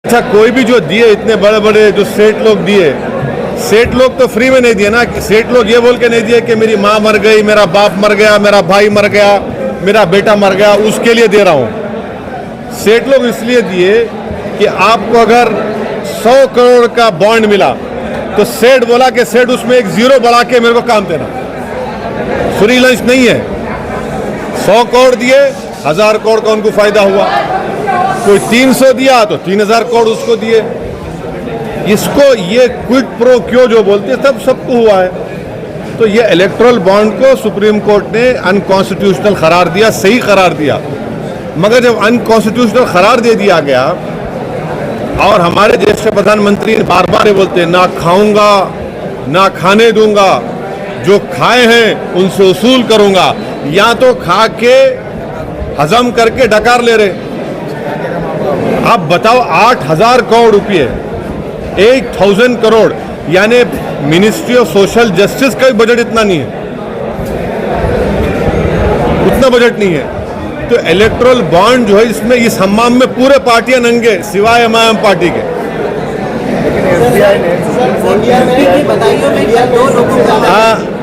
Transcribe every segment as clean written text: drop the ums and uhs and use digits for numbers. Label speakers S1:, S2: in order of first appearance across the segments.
S1: अच्छा, कोई भी जो दिए इतने बड़े बड़े जो सेठ लोग दिए, सेठ लोग तो फ्री में नहीं दिए ना। सेठ लोग ये बोल के नहीं दिए कि मेरी माँ मर गई, मेरा बाप मर गया, मेरा भाई मर गया, मेरा बेटा मर गया, उसके लिए दे रहा हूँ। सेठ लोग इसलिए दिए कि आपको अगर 100 करोड़ का बॉन्ड मिला तो सेठ बोला कि सेठ उसमें एक जीरो बढ़ा के मेरे को काम देना। फ्री लंच नहीं है। 100 करोड़ दिए, 1000 करोड़ का उनको फायदा हुआ। कोई 300 दिया तो 3000 करोड़ उसको दिए। इसको ये क्विड प्रो क्यों जो बोलते तब सबको हुआ है। तो ये इलेक्टोरल बॉन्ड को सुप्रीम कोर्ट ने अनकॉन्स्टिट्यूशनल करार दिया, सही करार दिया। मगर जब अनकॉन्स्टिट्यूशनल करार दे दिया गया और हमारे देश के प्रधानमंत्री बार बार ये बोलते ना खाऊंगा ना खाने दूंगा, जो खाए हैं उनसे वसूल करूंगा, या तो खा के हजम करके डकार ले रहे। आप बताओ 8000 करोड़ रुपए, 8000 करोड़, यानी मिनिस्ट्री ऑफ सोशल जस्टिस का भी बजट इतना नहीं है, उतना बजट नहीं है। तो इलेक्टोरल बॉन्ड जो है इसमें इस हम्माम में पूरे पार्टियां नंगे सिवाय एमआईएम पार्टी के।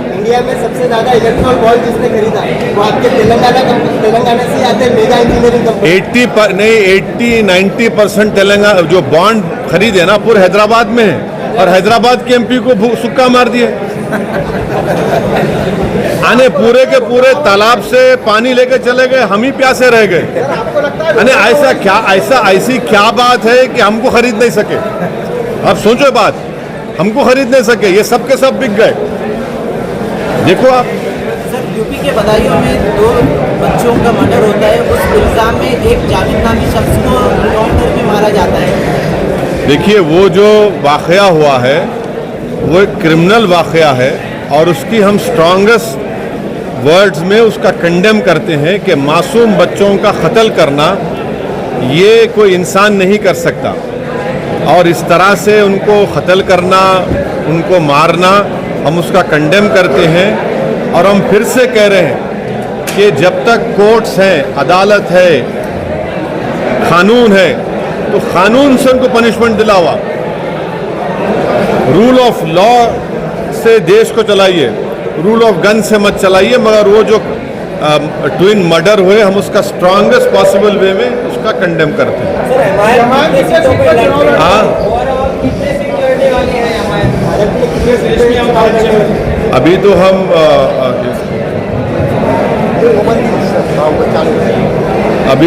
S2: इंडिया में सबसे ज्यादा इलेक्ट्रॉल बॉन्ड जिसने खरीदा वो आपके तेलंगाना से आते हैं, मेगा इंजीनियरिंग कंपनी।
S1: 80-90% तेलंगाना जो बॉन्ड खरीदे ना पूरे हैदराबाद में है, और हैदराबाद के एमपी को सुक्का मार दिए। आने पूरे के पूरे तालाब से पानी लेके चले गए, हम ही प्यासे रह गए। अने ऐसी क्या बात है कि हमको खरीद नहीं सके। अब सोचो बात, हमको खरीद नहीं सके, ये सब के सब बिक गए। देखो आप
S3: सर, यूपी के बदायूं में 2 बच्चों का मर्डर होता है, उस इल्जाम में एक जावेद नामी शख्स को एनकाउंटर में मारा जाता है।
S1: देखिए, वो जो वाकया हुआ है वो एक क्रिमिनल वाकया है और उसकी हम स्ट्रॉन्गेस्ट वर्ड्स में उसका कंडेम करते हैं कि मासूम बच्चों का कत्ल करना ये कोई इंसान नहीं कर सकता, और इस तरह से उनको कत्ल करना, उनको मारना, हम उसका कंडेम करते हैं। और हम फिर से कह रहे हैं कि जब तक कोर्ट्स हैं, अदालत है, कानून है, तो कानून से उनको पनिशमेंट दिलावा। रूल ऑफ लॉ से देश को चलाइए, रूल ऑफ गन से मत चलाइए। मगर वो जो ट्विन मर्डर हुए, हम उसका स्ट्रांगेस्ट पॉसिबल वे में उसका कंडेम करते हैं। हाँ, अभी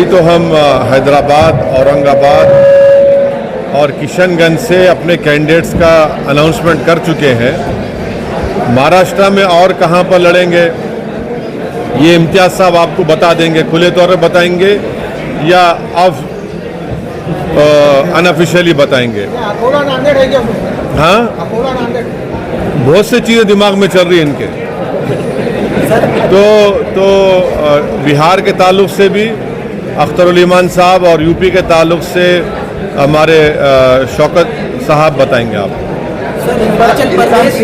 S1: तो हम हैदराबाद, औरंगाबाद और किशनगंज से अपने कैंडिडेट्स का अनाउंसमेंट कर चुके हैं। महाराष्ट्र में और कहां पर लड़ेंगे ये इम्तियाज साहब आपको बता देंगे, खुले तौर पर बताएंगे या अनऑफिशियली बताएंगे। हाँ, बहुत सी चीज़ें दिमाग में चल रही हैं इनके। तो बिहार के ताल्लुक से भी अख्तरुल ईमान साहब और यूपी के ताल्लुक से हमारे शौकत साहब बताएंगे आप।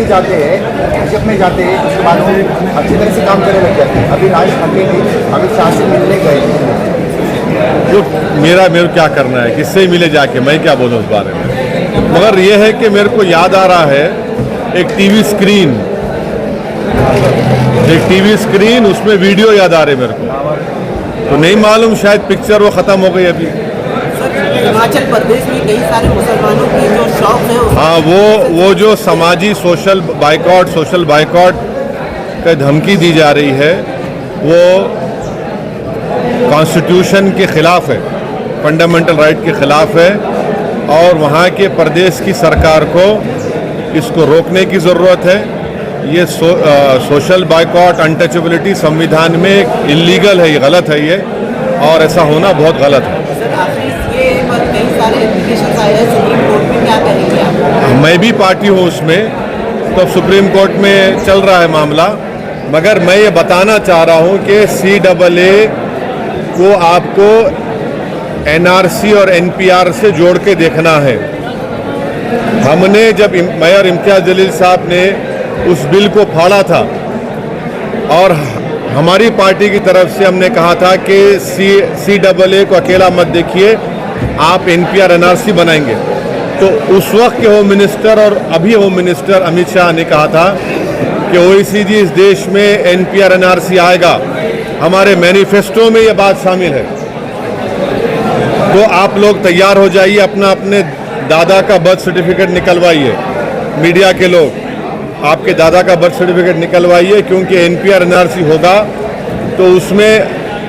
S2: जाते हैं में जाते हैं, उसके बाद हम अच्छी तरह से काम करने लग जाते हैं। अभी राज ठाकरे अमित शाह से मिलने गए,
S1: जो मेरा क्या करना है, किससे मिले जाके, मैं क्या बोलूँ उस बारे में। मगर ये है कि मेरे को याद आ रहा है एक टीवी स्क्रीन, उसमें वीडियो याद आ रहे मेरे को। तो नहीं मालूम, शायद पिक्चर वो ख़त्म हो गई अभी।
S3: हिमाचल प्रदेश में कई सारे मुसलमानों की जो शौक है,
S1: हाँ, वो जो समाजी सोशल बाइकॉट का धमकी दी जा रही है, वो कॉन्स्टिट्यूशन के खिलाफ है, फंडामेंटल राइट के खिलाफ है, और वहाँ के प्रदेश की सरकार को इसको रोकने की ज़रूरत है। ये सोशल बाइकॉट, अनटचेबिलिटी संविधान में इलीगल है, ये गलत है ये, और ऐसा होना बहुत गलत है। मैं भी पार्टी हूँ उसमें, तो सुप्रीम कोर्ट में चल रहा है मामला। मगर मैं ये बताना चाह रहा हूँ कि CAA को आपको NRC और NPR से जोड़ के देखना है। हमने जब मेयर इम्तियाज जलील साहब ने उस बिल को फाड़ा था, और हमारी पार्टी की तरफ से हमने कहा था कि CAA को अकेला मत देखिए, आप NPR NRC बनाएंगे। तो उस वक्त के होम मिनिस्टर और अभी होम मिनिस्टर अमित शाह ने कहा था कि OECD इस देश में NPR NRC आएगा, हमारे मैनिफेस्टो में ये बात शामिल है। तो आप लोग तैयार हो जाइए, अपना अपने दादा का बर्थ सर्टिफिकेट निकलवाइए। मीडिया के लोग आपके दादा का बर्थ सर्टिफिकेट निकलवाइए, क्योंकि NPR NRC होगा तो उसमें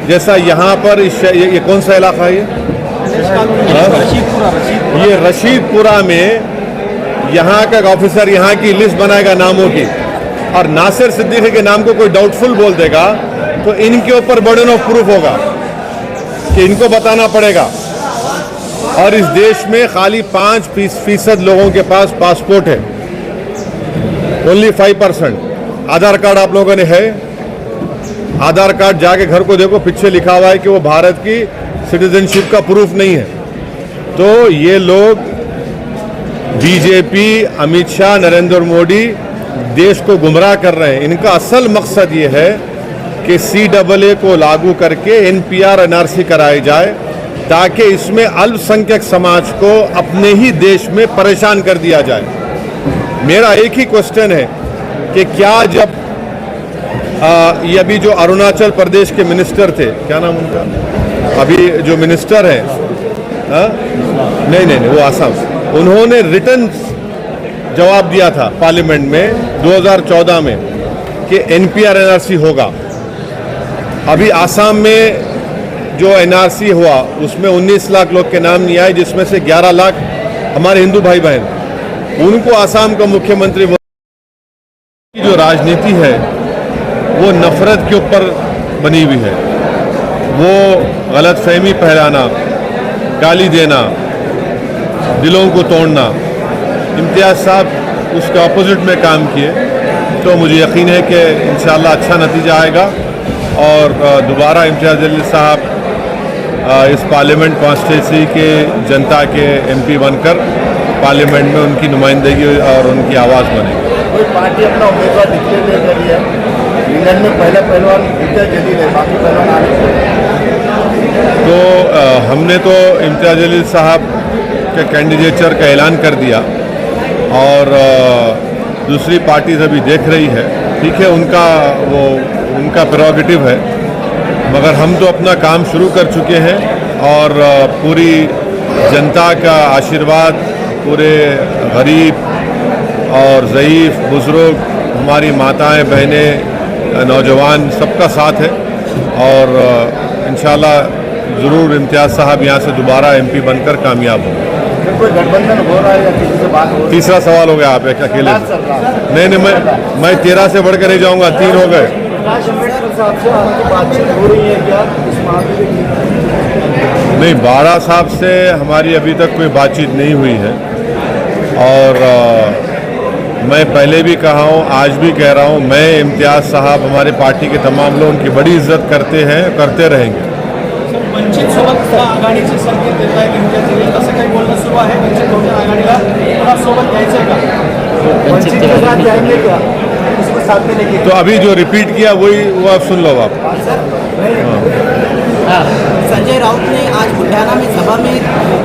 S1: जैसा यहाँ पर ये कौन सा इलाका है ये रशीदपुरा में यहाँ का ऑफिसर यहाँ की लिस्ट बनाएगा नामों की, और नासिर सिद्दीकी के नाम को कोई डाउटफुल बोल देगा तो इनके ऊपर बर्डन ऑफ प्रूफ होगा कि इनको बताना पड़ेगा। और इस देश में खाली 5% लोगों के पास पासपोर्ट है, ओनली 5%। आधार कार्ड आप लोगों ने है, आधार कार्ड जाके घर को देखो, पीछे लिखा हुआ है कि वो भारत की सिटीजनशिप का प्रूफ नहीं है। तो ये लोग बीजेपी, अमित शाह, नरेंद्र मोदी देश को गुमराह कर रहे हैं। इनका असल मकसद ये है कि CAA को लागू करके NPR NRC कराई जाए, ताकि इसमें अल्पसंख्यक समाज को अपने ही देश में परेशान कर दिया जाए। मेरा एक ही क्वेश्चन है कि क्या जब ये अभी जो अरुणाचल प्रदेश के मिनिस्टर थे, क्या नाम उनका, अभी जो मिनिस्टर हैं, नहीं वो आसाम, उन्होंने रिटर्न जवाब दिया था पार्लियामेंट में 2014 में कि NPR NRC होगा। अभी आसाम में जो NRC हुआ उसमें 19 लाख लोग के नाम नहीं आए, जिसमें से 11 लाख हमारे हिंदू भाई बहन। उनको आसाम का मुख्यमंत्री की जो राजनीति है वो नफरत के ऊपर बनी हुई है। वो गलतफहमी फैलाना, गाली देना, दिलों को तोड़ना। इम्तियाज़ साहब उसके ऑपोजिट में काम किए, तो मुझे यकीन है कि इंशाअल्लाह अच्छा नतीजा आएगा और दोबारा इम्तियाज़ जलील साहब इस पार्लियामेंट कॉन्स्टिट्यूंसी के जनता के MP बनकर पार्लियामेंट में उनकी नुमाइंदगी और उनकी आवाज़ बनेगी।
S4: कोई पार्टी अपना उम्मीदवार डिक्लेयर कर रही है, इंग्लैंड में पहला पहलवान इम्तियाज़ जलील है, बाकी पहलवान आने।
S1: तो हमने तो इम्तियाज़ जलील साहब के कैंडिडेचर का ऐलान कर दिया और दूसरी पार्टी अभी देख रही है। ठीक है, उनका प्रेरोगेटिव है, मगर हम तो अपना काम शुरू कर चुके हैं और पूरी जनता का आशीर्वाद, पूरे गरीब और ज़ईफ़, बुज़ुर्ग, हमारी माताएं, बहनें, नौजवान, सबका साथ है और इंशाल्लाह ज़रूर इम्तियाज़ साहब यहाँ से दोबारा MP बनकर कामयाब होंगे।
S4: कोई गठबंधन हो रहा है या किसी से बात हो रही है?
S1: तीसरा सवाल हो गया, आप एक अकेले। नहीं, मैं 13 से बढ़कर नहीं जाऊँगा, 3 हो गए।
S4: प्रकाश अम्बेडकर साहब से आपकी बातचीत हो रही है क्या इस मामले में?
S1: नहीं, बाड़ा साहब से हमारी अभी तक कोई बातचीत नहीं हुई है और मैं पहले भी कहा हूँ, आज भी कह रहा हूँ, मैं इम्तियाज़ साहब, हमारे पार्टी के तमाम लोग उनकी बड़ी इज्जत करते हैं, करते रहेंगे।
S5: वंचित सोबत आघाडीचे संकेत देत आहेत इम्तियाज जलील, असं काही बोलणं सुरू आहे? वंचित बहुजन आघाडीला पुन्हा सोबत घ्यायचं का?
S4: वंचित के साथ जाएंगे क्या? उसको साथ में लेके?
S1: तो अभी जो रिपीट किया वही वो आप सुन लो आप।
S3: संजय राउत ने आज बुल्ढाना में सभा में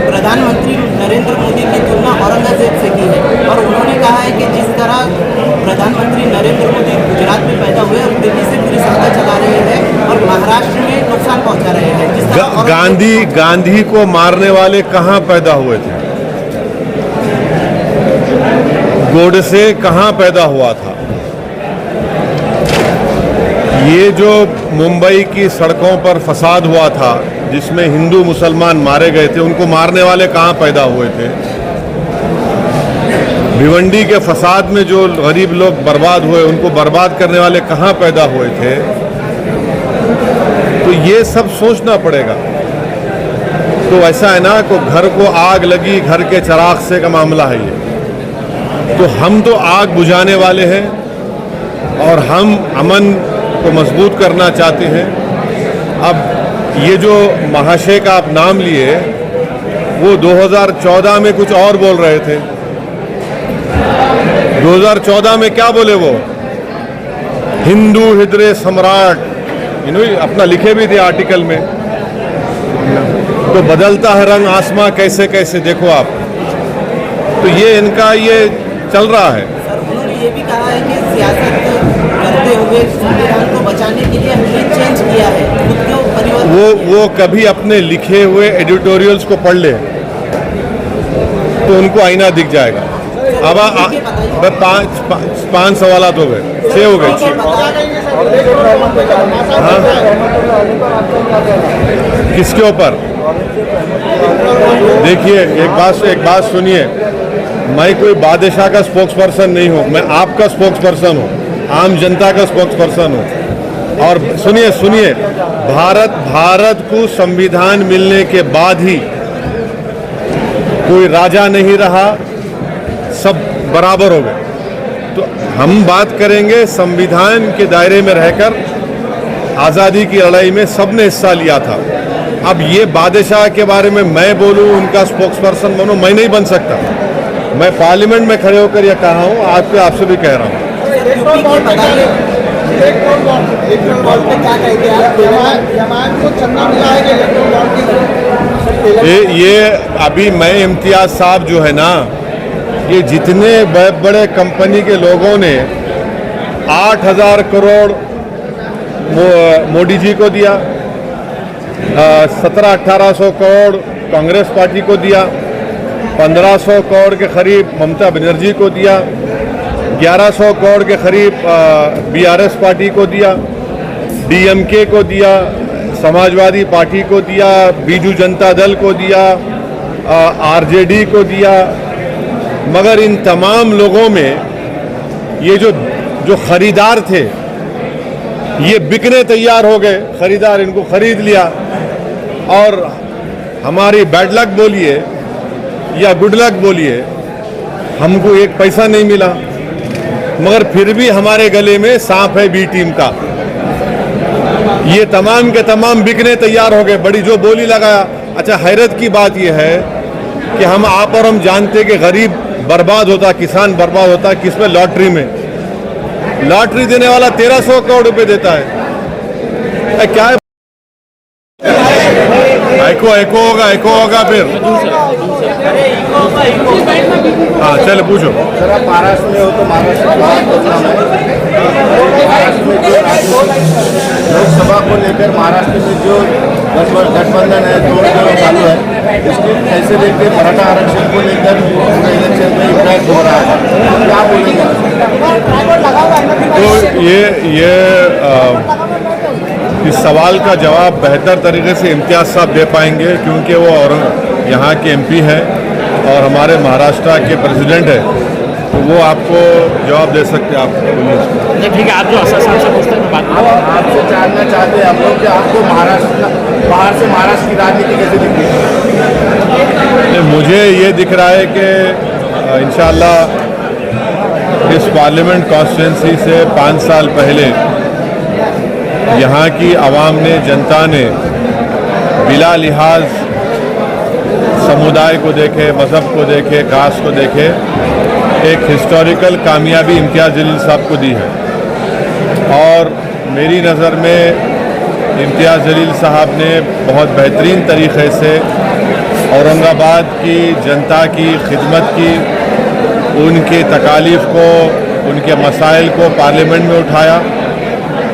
S3: प्रधानमंत्री नरेंद्र मोदी की तुलना औरंगजेब से की है और उन्होंने कहा है कि जिस तरह प्रधानमंत्री नरेंद्र मोदी गुजरात में पैदा हुए और दिल्ली से पूरी सत्ता चला रहे हैं और महाराष्ट्र में नुकसान पहुंचा रहे हैं, जिस तरह
S1: गांधी को मारने वाले कहाँ पैदा हुए थे? गोडसे कहाँ पैदा हुआ था? ये जो मुंबई की सड़कों पर फसाद हुआ था, जिसमें हिंदू मुसलमान मारे गए थे, उनको मारने वाले कहाँ पैदा हुए थे? भिवंडी के फसाद में जो गरीब लोग बर्बाद हुए, उनको बर्बाद करने वाले कहाँ पैदा हुए थे? तो ये सब सोचना पड़ेगा। तो ऐसा है ना, को घर को आग लगी, घर के चिराग से का मामला है ये। तो हम तो आग बुझाने वाले हैं और हम अमन को मजबूत करना चाहते हैं। अब ये जो महाशय का आप नाम लिए, वो 2014 में कुछ और बोल रहे थे। 2014 में क्या बोले वो? हिंदू हृदय सम्राट, अपना लिखे भी थे आर्टिकल में। तो बदलता है रंग आसमां कैसे कैसे, देखो आप। तो ये इनका ये चल रहा है।
S3: सर उन्होंने ये भी कहा है कि सियासत करते हुए संविधान को बचाने के लिए हमने चेंज किया है खुद को परिवर्तन।
S1: वो कभी अपने लिखे हुए एडिटोरियल्स को पढ़ ले तो उनको आईना दिख जाएगा। अब पांच सवालात हो गए, 6 हो गए। हाँ? किसके ऊपर? देखिए एक बात सुनिए, मैं कोई बादशाह का स्पोक्स पर्सन नहीं हूँ, मैं आपका स्पोक्स पर्सन हूँ, आम जनता का स्पोक्स पर्सन हूँ। और सुनिए भारत को संविधान मिलने के बाद ही कोई राजा नहीं रहा, सब बराबर हो गए। तो हम बात करेंगे संविधान के दायरे में रहकर आज़ादी की लड़ाई में सबने हिस्सा लिया था। अब ये बादशाह के बारे में मैं बोलूं, उनका स्पोक्स पर्सन बनूं, मैं नहीं बन सकता। मैं पार्लियामेंट में खड़े होकर यह कहा हूं, आपसे भी कह रहा हूं। ये अभी मैं इम्तियाज साहब जो है ना, ये जितने बड़े कंपनी के लोगों ने 8,000 करोड़ मोदी जी को दिया, 1700-1800 करोड़ कांग्रेस पार्टी को दिया, 1500 करोड़ के करीब ममता बनर्जी को दिया, 1100 करोड़ के करीब बीआरएस पार्टी को दिया, डीएमके को दिया, समाजवादी पार्टी को दिया, बीजू जनता दल को दिया, आरजेडी को दिया। मगर इन तमाम लोगों में ये जो खरीदार थे ये बिकने तैयार हो गए। खरीदार इनको खरीद लिया और हमारी बैड लक बोलिए या गुड लक बोलिए, हमको एक पैसा नहीं मिला, मगर फिर भी हमारे गले में सांप है बी टीम का। ये तमाम के तमाम बिकने तैयार हो गए, बड़ी जो बोली लगाया। अच्छा, हैरत की बात यह है कि आप और हम जानते कि गरीब बर्बाद होता, किसान बर्बाद होता किसमें? लॉटरी में। लॉटरी देने वाला 1300 करोड़ रुपए देता है। क्या है? एको होगा फिर। हाँ चलो पूछो।
S4: सर आप महाराष्ट्र में हो तो महाराष्ट्र लोकसभा को लेकर महाराष्ट्र में जो गठबंधन है जो चालू है, इसको कैसे देखते? मराठा आरक्षण को लेकर इलेक्शन में इम्पैक्ट हो रहा है, क्या बोलेंगे?
S1: तो ये इस सवाल का जवाब बेहतर तरीके से इम्तियाज साहब दे पाएंगे, क्योंकि वो और यहाँ के एमपी हैं और हमारे महाराष्ट्र के प्रेसिडेंट हैं, तो वो आपको जवाब दे सकते हैं। आप बोलिए।
S5: ठीक है, आप जो असम से पूछते हैं बात
S4: आपसे जानना चाहते हैं हम लोग कि आपको महाराष्ट्र बाहर से महाराष्ट्र की राजनीति कैसे दिखती है?
S1: मुझे ये दिख रहा है कि इंशाअल्लाह इस पार्लियामेंट कॉन्स्टिट्यूंसी से 5 साल पहले यहाँ की आवाम ने, जनता ने बिला लिहाज समुदाय को देखे, मज़हब को देखे, कास्ट को देखे, एक हिस्टोरिकल कामयाबी इम्तियाज़ जलील साहब को दी है। और मेरी नज़र में इम्तियाज़ जलील साहब ने बहुत बेहतरीन तरीक़े से औरंगाबाद की जनता की खिदमत की, उनके तकालीफ को, उनके मसाइल को पार्लियामेंट में उठाया।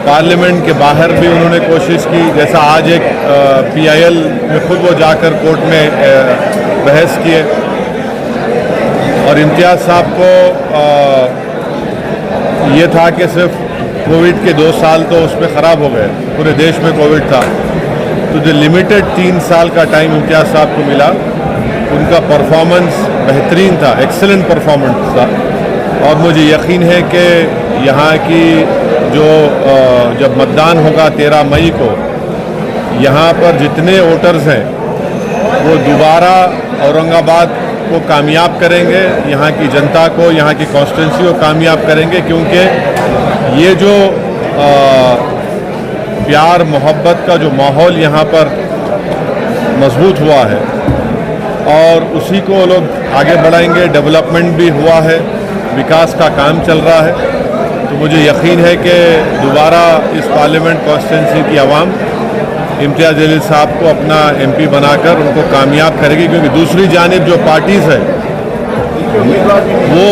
S1: पार्लियामेंट के बाहर भी उन्होंने कोशिश की, जैसा आज एक PIL में खुद वो जाकर कोर्ट में बहस किए। और इम्तियाज़ साहब को ये था कि सिर्फ कोविड के 2 साल तो उसमें ख़राब हो गए, पूरे देश में कोविड था, तो जो लिमिटेड 3 साल का टाइम इम्तियाज़ साहब को मिला, उनका परफॉर्मेंस बेहतरीन था, एक्सेलेंट परफॉर्मेंस था। और मुझे यकीन है कि यहाँ की जो जब मतदान होगा 13 मई को, यहाँ पर जितने वोटर्स हैं वो दोबारा औरंगाबाद को कामयाब करेंगे, यहाँ की जनता को, यहाँ की कॉन्स्टिट्यूंसी को कामयाब करेंगे, क्योंकि ये जो प्यार मोहब्बत का जो माहौल यहाँ पर मजबूत हुआ है और उसी को वो लोग आगे बढ़ाएंगे। डेवलपमेंट भी हुआ है, विकास का काम चल रहा है, तो मुझे यकीन है कि दोबारा इस पार्लियामेंट कॉन्स्टिट्यूंसी की आवाम इम्तियाज़ जलील साहब को अपना एमपी बनाकर उनको कामयाब करेगी, क्योंकि दूसरी जानिब जो पार्टीज़ है वो